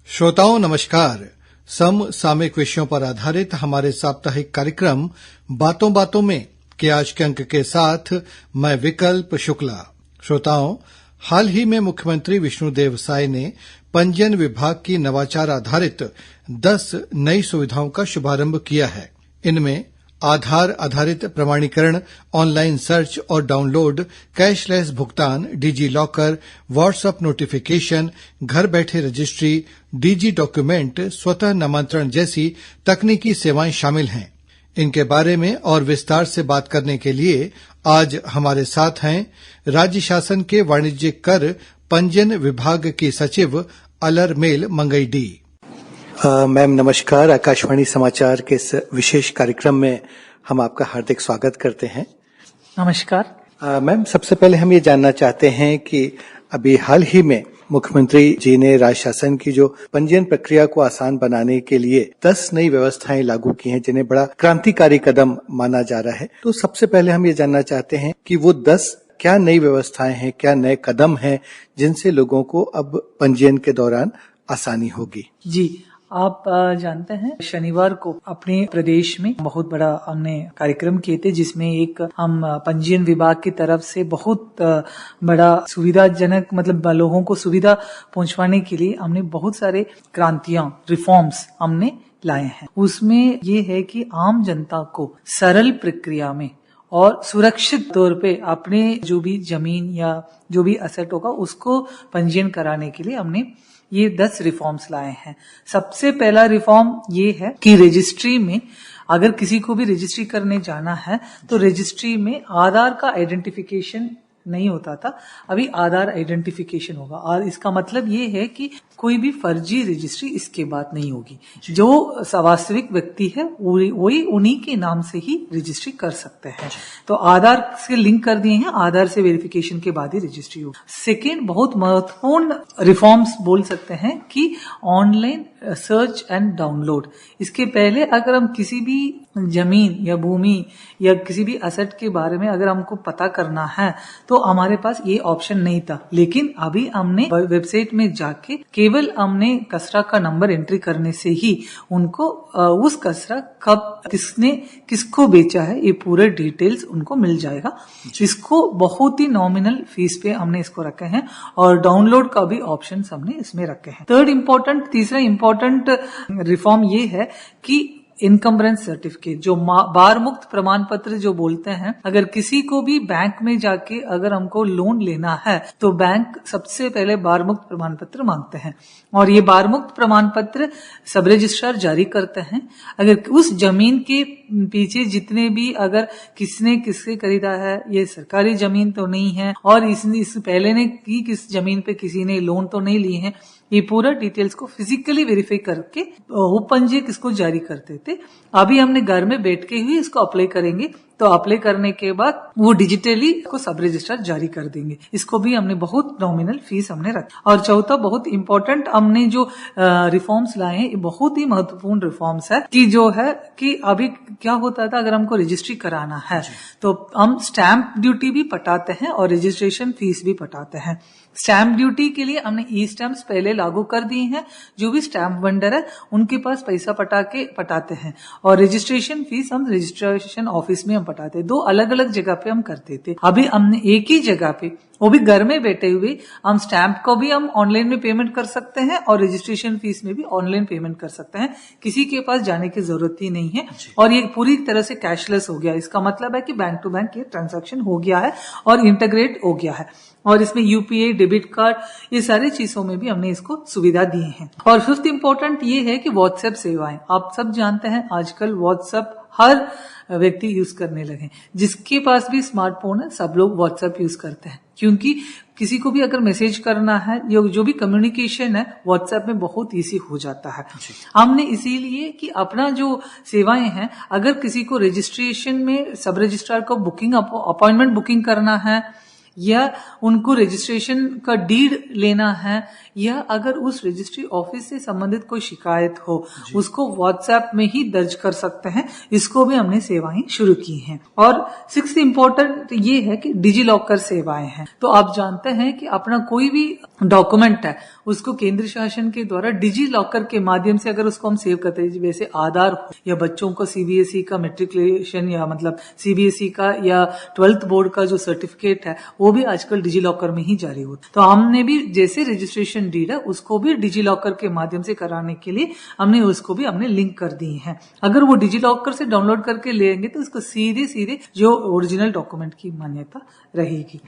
श्रोताओं नमस्कार। समसामयिक विषयों पर आधारित हमारे साप्ताहिक कार्यक्रम बातों बातों में के आज के अंक के साथ मैं विकल्प शुक्ला। श्रोताओं, हाल ही में मुख्यमंत्री विष्णुदेव साय ने पंजीयन विभाग की नवाचार आधारित 10 नई सुविधाओं का शुभारंभ किया है। इनमें आधार आधारित प्रमाणीकरण, ऑनलाइन सर्च और डाउनलोड, कैशलेस भुगतान, डिजी लॉकर, व्हाट्सएप नोटिफिकेशन, घर बैठे रजिस्ट्री, डिजी डॉक्यूमेंट, स्वतः नामांतरण जैसी तकनीकी सेवाएं शामिल हैं। इनके बारे में और विस्तार से बात करने के लिए आज हमारे साथ हैं राज्य शासन के वाणिज्यिक कर पंजीयन विभाग की सचिव अलरमेल मंगई डी। मैम नमस्कार। आकाशवाणी समाचार के इस विशेष कार्यक्रम में हम आपका हार्दिक स्वागत करते हैं। नमस्कार। मैम, सबसे पहले हम ये जानना चाहते हैं कि अभी हाल ही में मुख्यमंत्री जी ने राज्य शासन की जो पंजीयन प्रक्रिया को आसान बनाने के लिए 10 नई व्यवस्थाएं लागू की हैं, जिन्हें बड़ा क्रांतिकारी कदम माना जा रहा है। तो सबसे पहले हम ये जानना चाहते हैं कि वो 10 क्या नई व्यवस्थाएं हैं, क्या नए कदम हैं जिनसे लोगों को अब पंजीयन के दौरान आसानी होगी। जी, आप जानते हैं शनिवार को अपने प्रदेश में बहुत बड़ा हमने कार्यक्रम किए थे, जिसमें एक हम पंजीयन विभाग की तरफ से बहुत बड़ा सुविधाजनक मतलब लोगों को सुविधा पहुंचवाने के लिए हमने बहुत सारे क्रांतियां रिफॉर्म्स हमने लाए हैं। उसमें ये है कि आम जनता को सरल प्रक्रिया में और सुरक्षित तौर पे अपने जो भी जमीन या जो भी एसेट होगा उसको पंजीयन कराने के लिए हमने ये 10 रिफॉर्म्स लाए हैं। सबसे पहला रिफॉर्म ये है कि रजिस्ट्री में अगर किसी को भी रजिस्ट्री करने जाना है तो रजिस्ट्री में आधार का आइडेंटिफिकेशन नहीं होता था, अभी आधार आइडेंटिफिकेशन होगा। और इसका मतलब ये है कि कोई भी फर्जी रजिस्ट्री इसके बाद नहीं होगी। जो वास्तविक व्यक्ति है वही उन्हीं के नाम से ही रजिस्ट्री कर सकते हैं। तो आधार से लिंक कर दिए हैं, आधार से वेरिफिकेशन के बाद ही रजिस्ट्री होगी। सेकेंड बहुत महत्वपूर्ण रिफॉर्म्स बोल सकते हैं कि ऑनलाइन सर्च एंड डाउनलोड। इसके पहले अगर हम किसी भी जमीन या भूमि या किसी भी एसेट के बारे में अगर हमको पता करना है तो हमारे पास ये ऑप्शन नहीं था, लेकिन अभी हमने वेबसाइट में जाके केवल हमने कचरा का नंबर एंट्री करने से ही उनको उस कचरा कब किसने किसको बेचा है ये पूरे डिटेल्स उनको मिल जाएगा। इसको बहुत ही नॉमिनल फीस पे हमने इसको रखे हैं और डाउनलोड का भी ऑप्शन हमने इसमें रखे हैं। तीसरा इम्पोर्टेंट रिफॉर्म ये है कि इनकम्बरेंस सर्टिफिकेट, जो बार मुक्त प्रमाण पत्र जो बोलते हैं, अगर किसी को भी बैंक में जाके अगर हमको लोन लेना है तो बैंक सबसे पहले बार मुक्त प्रमाण पत्र मांगते हैं और ये बार मुक्त प्रमाण पत्र सब रजिस्ट्रार जारी करते हैं। अगर उस जमीन के पीछे जितने भी अगर किसने किससे खरीदा है, ये सरकारी जमीन तो नहीं है और इस पहले ने की किस जमीन पे किसी ने लोन तो नहीं लिए हैं, ये पूरा डिटेल्स को फिजिकली वेरीफाई करके वो पंजीयक इसको जारी करते थे। अभी हमने घर में बैठ के ही इसको अप्लाई करेंगे तो अप्लाई करने के बाद वो डिजिटली इसको सब रजिस्ट्रार जारी कर देंगे। इसको भी हमने बहुत नॉमिनल फीस हमने रखा। और चौथा बहुत इंपॉर्टेंट हमने जो रिफॉर्म्स लाए हैं, ये बहुत ही महत्वपूर्ण रिफॉर्म्स है कि जो है कि अभी क्या होता था, अगर हमको रजिस्ट्री कराना है तो हम स्टैंप ड्यूटी भी पटाते हैं और रजिस्ट्रेशन फीस भी पटाते हैं। स्टैंप ड्यूटी के लिए हमने ई स्टैम्प्स पहले लागू कर दिए हैं, जो भी स्टैंप वेंडर है उनके पास पैसा पटाते हैं और रजिस्ट्रेशन फीस हम रजिस्ट्रेशन ऑफिस में हम पटाते। 2 अलग अलग जगह पे हम करते थे, अभी हमने एक ही जगह पे, वो भी घर में बैठे हुए, हम स्टैंप को भी हम ऑनलाइन में पेमेंट कर सकते हैं और रजिस्ट्रेशन फीस में भी ऑनलाइन पेमेंट कर सकते हैं। किसी के पास जाने की जरूरत ही नहीं है और ये पूरी तरह से कैशलेस हो गया। इसका मतलब है कि बैंक टू बैंक ये ट्रांजैक्शन हो गया है और इंटीग्रेट हो गया है और इसमें यूपीआई, डेबिट कार्ड, ये सारी चीजों में भी हमने इसको सुविधा दी है। और फिफ्थ इंपॉर्टेंट ये है कि व्हाट्सएप सेवाएं, आप सब जानते हैं आजकल व्हाट्सएप हर व्यक्ति यूज करने लगे। जिसके पास भी स्मार्टफोन है सब लोग व्हाट्सएप यूज करते हैं, क्योंकि किसी को भी अगर मैसेज करना है, जो भी कम्युनिकेशन है व्हाट्सएप में बहुत इजी हो जाता है। हमने इसीलिए कि अपना जो सेवाएं हैं, अगर किसी को रजिस्ट्रेशन में सब रजिस्ट्रार को बुकिंग अपॉइंटमेंट बुकिंग करना है या उनको रजिस्ट्रेशन का डीड लेना है, या अगर उस रजिस्ट्री ऑफिस से संबंधित कोई शिकायत हो उसको व्हाट्सएप में ही दर्ज कर सकते हैं। इसको भी हमने सेवाएं शुरू की हैं। और 6th इम्पोर्टेंट ये है कि डिजी लॉकर सेवाएं हैं। तो आप जानते हैं कि अपना कोई भी डॉक्यूमेंट है उसको केंद्र शासन के द्वारा डिजी लॉकर के माध्यम से अगर उसको हम सेव करते हैं, जैसे आधार या बच्चों को सीबीएसई का मैट्रिकुलेशन या मतलब सीबीएसई का या 12th बोर्ड का जो सर्टिफिकेट है वो भी आजकल डिजी लॉकर में ही जारी होता है। तो हमने भी जैसे रजिस्ट्रेशन डीड है उसको भी डिजी लॉकर के माध्यम से कराने के लिए हमने लिंक कर दिए हैं। अगर वो डिजी लॉकर से डाउनलोड करके लेंगे तो उसको सीधे सीधे जो ओरिजिनल डॉक्यूमेंट की मान्यता रहेगी।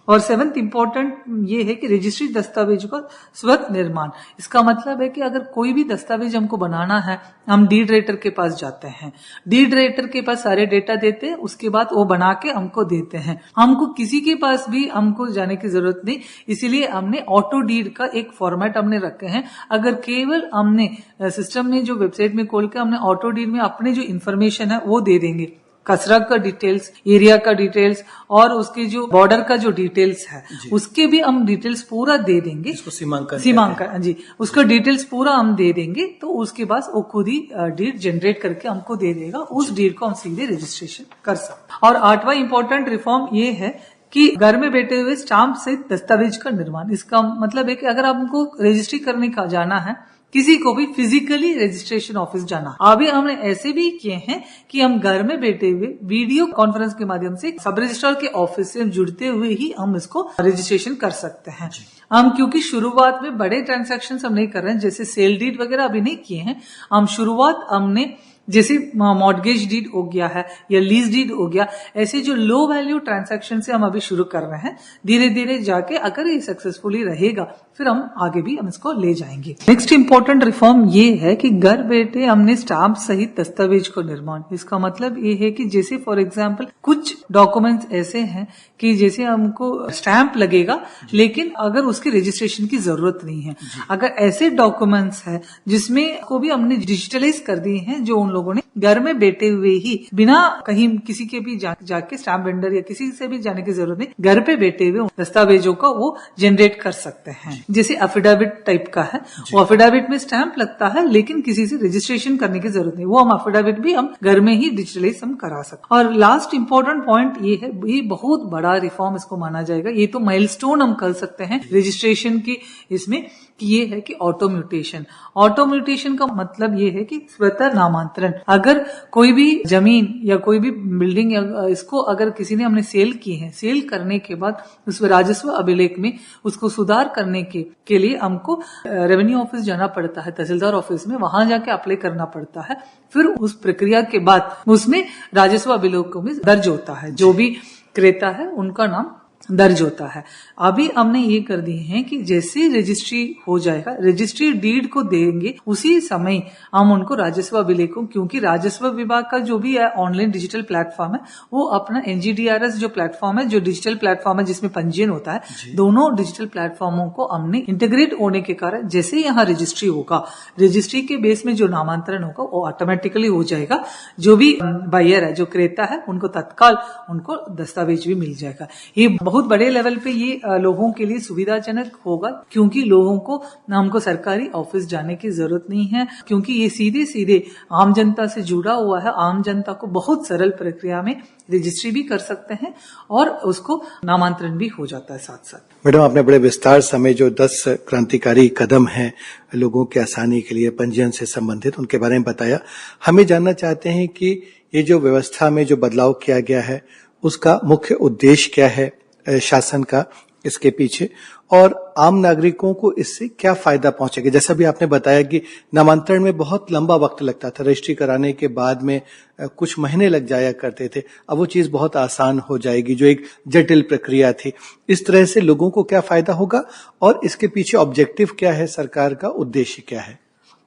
और 7th इम्पोर्टेंट ये है कि रजिस्ट्री दस्तावेज का स्वत निर्माण। इसका मतलब है कि अगर कोई भी दस्तावेज हमको बनाना है, हम डीड राइटर के पास जाते हैं, डीड राइटर के पास सारे डेटा देते हैं, उसके बाद वो बना के हमको देते हैं। हमको किसी के पास भी हमको जाने की जरूरत नहीं, इसीलिए हमने ऑटो डीड का एक फॉर्मेट हमने रखे हैं। अगर केवल हमने सिस्टम में जो वेबसाइट में खोल के हमने ऑटो डीड में अपने जो इन्फॉर्मेशन है वो दे देंगे, कसरा का डिटेल्स, एरिया का डिटेल्स और उसके जो बॉर्डर का जो डिटेल्स है उसके भी हम डिटेल्स पूरा दे देंगे। सीमांकन जी, उसका डिटेल्स पूरा हम दे देंगे तो उसके बाद वो खुद ही डीड जनरेट करके हमको दे देगा। उस डीड को हम सीधे रजिस्ट्रेशन कर सकते। और 8वां इंपॉर्टेंट रिफॉर्म ये है कि घर में बैठे हुए स्टाम्प सहित दस्तावेज का निर्माण। इसका मतलब है कि अगर हमको रजिस्ट्री करने का जाना है, किसी को भी फिजिकली रजिस्ट्रेशन ऑफिस जाना, अभी हमने ऐसे भी किए हैं कि हम घर में बैठे हुए वीडियो कॉन्फ्रेंस के माध्यम से सब रजिस्ट्रार के ऑफिस से जुड़ते हुए ही हम इसको रजिस्ट्रेशन कर सकते हैं। हम क्योंकि शुरुआत में बड़े ट्रांजैक्शंस हम नहीं कर रहे हैं, जैसे सेल डीड वगैरह अभी नहीं किए हैं। हम शुरुआत हमने जैसे मॉर्गेज डीड हो गया है या लीज डीड हो गया, ऐसे जो लो वैल्यू ट्रांजैक्शन से हम अभी शुरू कर रहे हैं। धीरे धीरे जाके अगर ये सक्सेसफुली रहेगा फिर हम आगे भी हम इसको ले जाएंगे। नेक्स्ट इंपॉर्टेंट रिफॉर्म ये है कि घर बैठे हमने स्टाम्प सहित दस्तावेज को निर्माण। इसका मतलब ये है कि जैसे फॉर एग्जांपल कुछ डॉक्यूमेंट्स ऐसे हैं कि जैसे हमको स्टैंप लगेगा लेकिन अगर उसकी रजिस्ट्रेशन की जरूरत नहीं है, अगर ऐसे डॉक्यूमेंट्स है जिसमें को भी हमने डिजिटलाइज कर दिए हैं, जो उन लोगों ने घर में बैठे हुए ही बिना कहीं किसी के भी जाके स्टैम्प वेंडर या किसी से भी जाने की जरूरत नहीं, घर पे बैठे हुए दस्तावेजों का वो जनरेट कर सकते हैं। जैसे एफिडेविट टाइप का है, वो एफिडेविट में स्टैंप लगता है लेकिन किसी से रजिस्ट्रेशन करने की जरूरत नहीं, वो हम एफिडेविट भी हम घर में ही डिजिटलाइज हम करा सकते। और लास्ट इंपॉर्टेंट पॉइंट ये है, ये बहुत बड़ा रिफॉर्म इसको माना जाएगा, ये तो माइलस्टोन हम कर सकते हैं रजिस्ट्रेशन की इसमें, कि ये है कि ऑटो म्यूटेशन। ऑटो म्यूटेशन का मतलब ये है कि स्वतः नामांतरण। अगर कोई भी जमीन या कोई भी बिल्डिंग या इसको अगर किसी ने हमने सेल की है, सेल करने के बाद उस राजस्व अभिलेख में उसको सुधार करने के लिए हमको रेवेन्यू ऑफिस जाना पड़ता है, तहसीलदार ऑफिस में, वहां जाके अप्लाई करना पड़ता है। फिर उस प्रक्रिया के बाद उसमें राजस्व अभिलेखों में दर्ज होता है, जो भी क्रेता है उनका नाम दर्ज होता है। अभी हमने ये कर दिए हैं कि जैसे रजिस्ट्री हो जाएगा, रजिस्ट्री डीड को देंगे उसी समय हम उनको राजस्व अभिलेखों, क्योंकि राजस्व विभाग का जो भी है ऑनलाइन डिजिटल प्लेटफॉर्म है, वो अपना NGDRS जो प्लेटफॉर्म है, जो डिजिटल प्लेटफॉर्म है जिसमें पंजीयन होता है, दोनों डिजिटल प्लेटफॉर्मों को हमने इंटीग्रेट होने के कारण जैसे यहाँ रजिस्ट्री होगा, रजिस्ट्री के बेस में जो नामांतरण होगा वो ऑटोमेटिकली हो जाएगा। जो भी बायर है, जो क्रेता है, उनको तत्काल उनको दस्तावेज भी मिल जाएगा। ये बहुत बड़े लेवल पे ये लोगों के लिए सुविधाजनक होगा, क्योंकि लोगों को हमको सरकारी ऑफिस जाने की जरूरत नहीं है, क्योंकि ये सीधे सीधे आम जनता से जुड़ा हुआ है। आम जनता को बहुत सरल प्रक्रिया में रजिस्ट्री भी कर सकते हैं और उसको नामांतरण भी हो जाता है साथ साथ। मैडम, आपने बड़े विस्तार समय जो 10 क्रांतिकारी कदम हैं लोगों के आसानी के लिए पंजीयन से संबंधित, उनके बारे में बताया। हमें जानना चाहते हैं कि ये जो व्यवस्था में जो बदलाव किया गया है उसका मुख्य उद्देश्य क्या है शासन का इसके पीछे, और आम नागरिकों को इससे क्या फायदा पहुंचेगा। जैसा भी आपने बताया कि नामांतरण में बहुत लंबा वक्त लगता था, रजिस्ट्री कराने के बाद में कुछ महीने लग जाया करते थे, अब वो चीज बहुत आसान हो जाएगी जो एक जटिल प्रक्रिया थी। इस तरह से लोगों को क्या फायदा होगा और इसके पीछे ऑब्जेक्टिव क्या है, सरकार का उद्देश्य क्या है?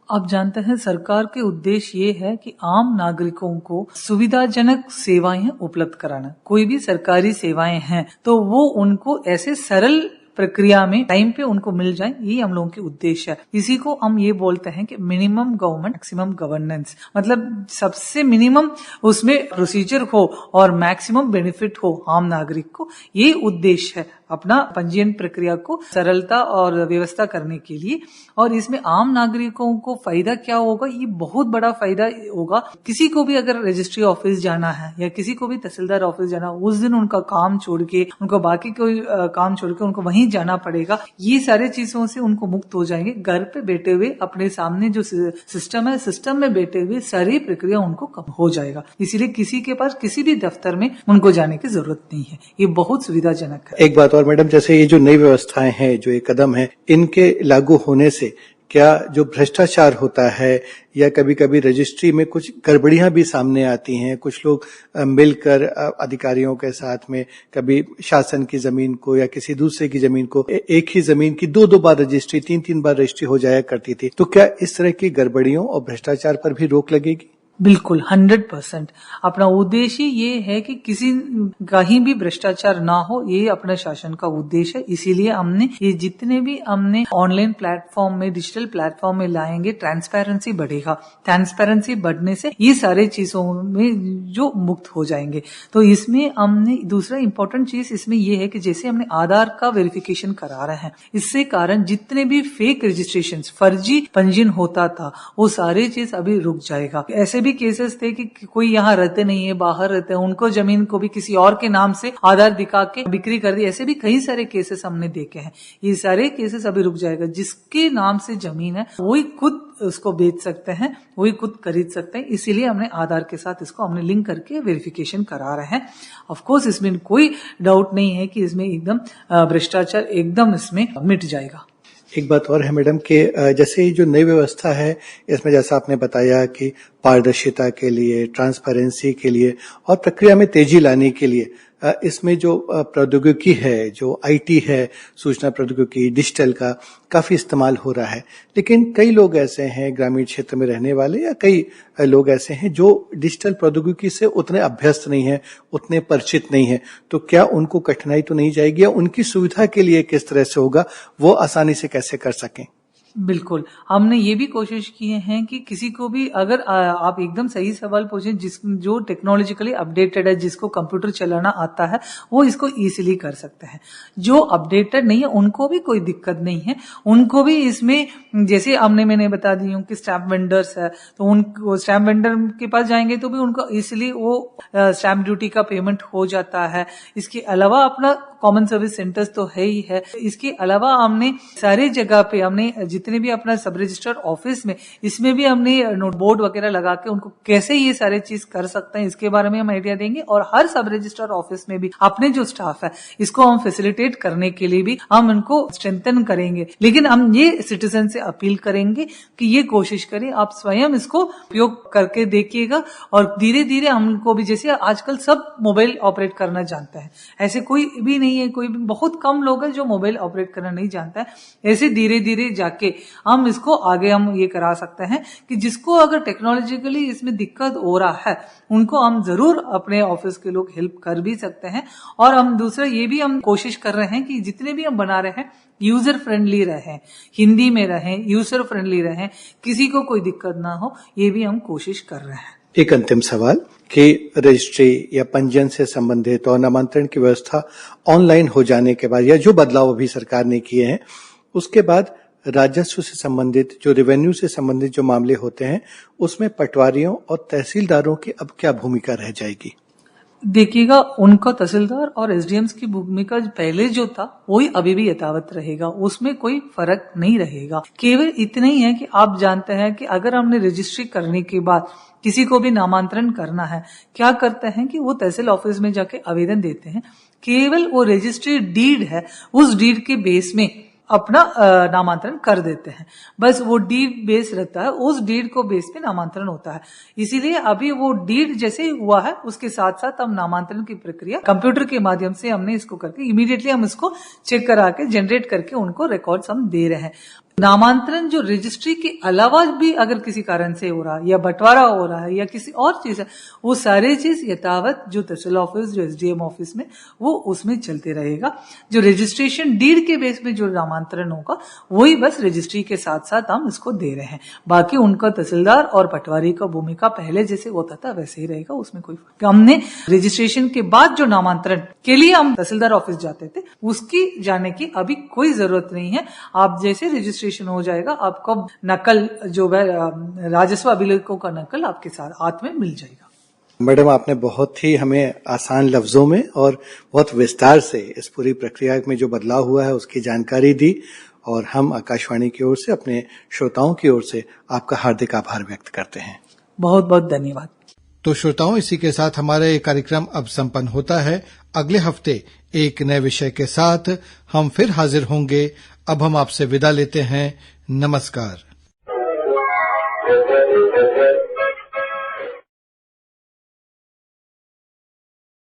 आप जानते हैं सरकार के उद्देश्य ये है कि आम नागरिकों को सुविधाजनक सेवाएं उपलब्ध कराना। कोई भी सरकारी सेवाएं हैं तो वो उनको ऐसे सरल प्रक्रिया में टाइम पे उनको मिल जाए, यही हम लोगों के उद्देश्य है। इसी को हम ये बोलते हैं कि मिनिमम गवर्नमेंट मैक्सिमम गवर्नेंस, मतलब सबसे मिनिमम उसमें प्रोसीजर हो और मैक्सिमम बेनिफिट हो आम नागरिक को। ये उद्देश्य है अपना पंजीयन प्रक्रिया को सरलता और व्यवस्था करने के लिए। और इसमें आम नागरिकों को फायदा क्या होगा, ये बहुत बड़ा फायदा होगा। किसी को भी अगर रजिस्ट्री ऑफिस जाना है या किसी को भी तहसीलदार ऑफिस जाना, उस दिन उनका काम छोड़ के, उनको बाकी कोई काम छोड़ के उनको वहीं जाना पड़ेगा। ये सारे चीजों से उनको मुक्त हो जाएंगे। घर पे बैठे हुए अपने सामने जो सिस्टम है, सिस्टम में बैठे हुए सारी प्रक्रिया उनको कम हो जाएगा। इसीलिए किसी के पास किसी भी दफ्तर में उनको जाने की जरूरत नहीं है। ये बहुत सुविधाजनक है। एक बात और मैडम, जैसे ये जो नई व्यवस्थाएं हैं, जो ये कदम है, इनके लागू होने से क्या जो भ्रष्टाचार होता है या कभी कभी रजिस्ट्री में कुछ गड़बड़ियां भी सामने आती हैं, कुछ लोग मिलकर अधिकारियों के साथ में कभी शासन की जमीन को या किसी दूसरे की जमीन को, एक ही जमीन की दो बार रजिस्ट्री, तीन बार रजिस्ट्री हो जाया करती थी, तो क्या इस तरह की गड़बड़ियों और भ्रष्टाचार पर भी रोक लगेगी? बिल्कुल 100%। अपना उद्देश्य ये है कि किसी कहीं भी भ्रष्टाचार ना हो, ये अपना शासन का उद्देश्य है। इसीलिए हमने ये जितने भी हमने ऑनलाइन प्लेटफॉर्म में, डिजिटल प्लेटफॉर्म में लाएंगे, ट्रांसपेरेंसी बढ़ेगा। ट्रांसपेरेंसी बढ़ने से ये सारे चीजों में जो मुक्त हो जाएंगे। तो इसमें हमने दूसरा इंपॉर्टेंट चीज इसमें ये है कि जैसे हमने आधार का वेरिफिकेशन करा रहे हैं, इससे कारण जितने भी फेक रजिस्ट्रेशन, फर्जी पंजीयन होता था, वो सारे चीज अभी रुक जाएगा। ऐसे भी केसेस थे कि कोई यहाँ रहते नहीं है, बाहर रहते हैं, उनको जमीन को भी किसी और के नाम से आधार दिखा के बिक्री कर दी। ऐसे भी कई सारे केसेस हमने देखे हैं। ये सारे केसेस अभी रुक जाएगा। जिसके नाम से जमीन है वही खुद उसको बेच सकते हैं, वही खुद खरीद सकते हैं। इसीलिए हमने आधार के साथ इसको हमने लिंक करके वेरिफिकेशन करा रहे हैं। ऑफ कोर्स इसमें कोई डाउट नहीं है कि इसमें एकदम भ्रष्टाचार एकदम इसमें मिट जाएगा। एक बात और है मैडम कि जैसे ये जो नई व्यवस्था है, इसमें जैसा आपने बताया कि पारदर्शिता के लिए, ट्रांसपेरेंसी के लिए और प्रक्रिया में तेजी लाने के लिए इसमें जो प्रौद्योगिकी है, जो आईटी है, सूचना प्रौद्योगिकी, डिजिटल का काफी इस्तेमाल हो रहा है। लेकिन कई लोग ऐसे हैं ग्रामीण क्षेत्र में रहने वाले, या कई लोग ऐसे हैं जो डिजिटल प्रौद्योगिकी से उतने अभ्यस्त नहीं है, उतने परिचित नहीं है। तो क्या उनको कठिनाई तो नहीं जाएगी, या उनकी सुविधा के लिए किस तरह से होगा, वो आसानी से कैसे कर सकें? बिल्कुल, हमने ये भी कोशिश किए हैं कि किसी को भी अगर आप एकदम सही सवाल पूछें, जो टेक्नोलॉजिकली अपडेटेड है, जिसको कंप्यूटर चलाना आता है, वो इसको इजीली कर सकते हैं। जो अपडेटेड नहीं है उनको भी कोई दिक्कत नहीं है। उनको भी इसमें, जैसे मैंने बता दी हूँ कि स्टैम्प वेंडर्स है, तो उनको स्टैम्प वेंडर के पास जाएंगे तो भी उनको इजीली वो स्टैम्प ड्यूटी का पेमेंट हो जाता है। इसके अलावा अपना कॉमन सर्विस सेंटर्स तो है ही है। इसके अलावा हमने सारे जगह पे हमने जितने भी अपना सब रजिस्टर ऑफिस में, इसमें भी हमने नोट बोर्ड वगैरह लगा के उनको कैसे ये सारे चीज कर सकते हैं, इसके बारे में हम आइडिया देंगे। और हर सब रजिस्टर ऑफिस में भी अपने जो स्टाफ है, इसको हम फैसिलिटेट करने के लिए भी हम उनको स्ट्रेंथन करेंगे। लेकिन हम ये सिटीजन से अपील करेंगे कि ये कोशिश करें, आप स्वयं इसको उपयोग करके देखिएगा। और धीरे धीरे हमको भी, जैसे आजकल सब मोबाइल ऑपरेट करना जानता है, ऐसे कोई भी नहीं है, कोई भी बहुत कम लोग हैं जो मोबाइल ऑपरेट करना नहीं जानता है। ऐसे धीरे धीरे जाके हम इसको आगे हम ये करा सकते हैं कि जिसको अगर टेक्नोलॉजिकली इसमें दिक्कत हो रहा है, उनको हम जरूर अपने ऑफिस के लोग हेल्प कर भी सकते हैं। और हम दूसरा ये भी हम कोशिश कर रहे हैं कि जितने भी हम बना रहे हैं, यूजर फ्रेंडली रहें, हिंदी में रहें, यूजर फ्रेंडली रहें, किसी को कोई दिक्कत ना हो, ये भी हम कोशिश कर रहे हैं। एक अंतिम सवाल कि रजिस्ट्री या पंजीयन से संबंधित और नामांतरण की व्यवस्था ऑनलाइन हो जाने के बाद, या जो बदलाव अभी सरकार ने किए हैं, उसके बाद राजस्व से संबंधित, जो रेवेन्यू से संबंधित जो मामले होते हैं, उसमें पटवारियों और तहसीलदारों की अब क्या भूमिका रह जाएगी? देखिएगा, उनका तहसीलदार और एसडीएम्स की भूमिका पहले जो था वही अभी भी यथावत रहेगा, उसमें कोई फर्क नहीं रहेगा। केवल इतना ही है कि आप जानते हैं कि अगर हमने रजिस्ट्री करने के बाद किसी को भी नामांतरण करना है, क्या करते हैं कि वो तहसील ऑफिस में जाके आवेदन देते हैं। केवल वो रजिस्ट्री डीड है, उस डीड के बेस में अपना नामांतरण कर देते हैं। बस वो डीड बेस रहता है, उस डीड को बेस पे नामांतरण होता है। इसीलिए अभी वो डीड जैसे हुआ है, उसके साथ साथ हम नामांतरण की प्रक्रिया कंप्यूटर के माध्यम से हमने इसको करके इमीडिएटली हम इसको चेक करा के जनरेट करके उनको रिकॉर्ड्स हम दे रहे हैं। नामांतरण जो रजिस्ट्री के अलावा भी अगर किसी कारण से हो रहा है या बंटवारा हो रहा है या किसी और चीज है, वो सारे चीज यथावत जो तहसील ऑफिस, जो एसडीएम ऑफिस में, वो उसमें चलते रहेगा। जो रजिस्ट्रेशन डीड के बेस में जो नामांतरण होगा वही बस रजिस्ट्री के साथ साथ हम इसको दे रहे हैं। बाकी उनका तहसीलदार और पटवारी का भूमिका पहले जैसे होता था वैसे ही रहेगा, उसमें कोई फर्क। हमने रजिस्ट्रेशन के बाद जो नामांतरण के लिए हम तहसीलदार ऑफिस जाते थे उसकी जाने की अभी कोई जरूरत नहीं है। आप जैसे रजिस्ट्रेशन हो जाएगा आपको नकल जो है राजस्व अभिलेखों का नकल आपके साथ हाथ में मिल जाएगा। मैडम, आपने बहुत ही हमें आसान लफ्जों में और बहुत विस्तार से इस पूरी प्रक्रिया में जो बदलाव हुआ है उसकी जानकारी दी और हम आकाशवाणी की ओर से, अपने श्रोताओं की ओर से आपका हार्दिक आभार व्यक्त करते हैं। बहुत बहुत धन्यवाद। तो श्रोताओं, इसी के साथ हमारा ये कार्यक्रम अब संपन्न होता है। अगले हफ्ते एक नए विषय के साथ हम फिर हाजिर होंगे। अब हम आपसे विदा लेते हैं। नमस्कार।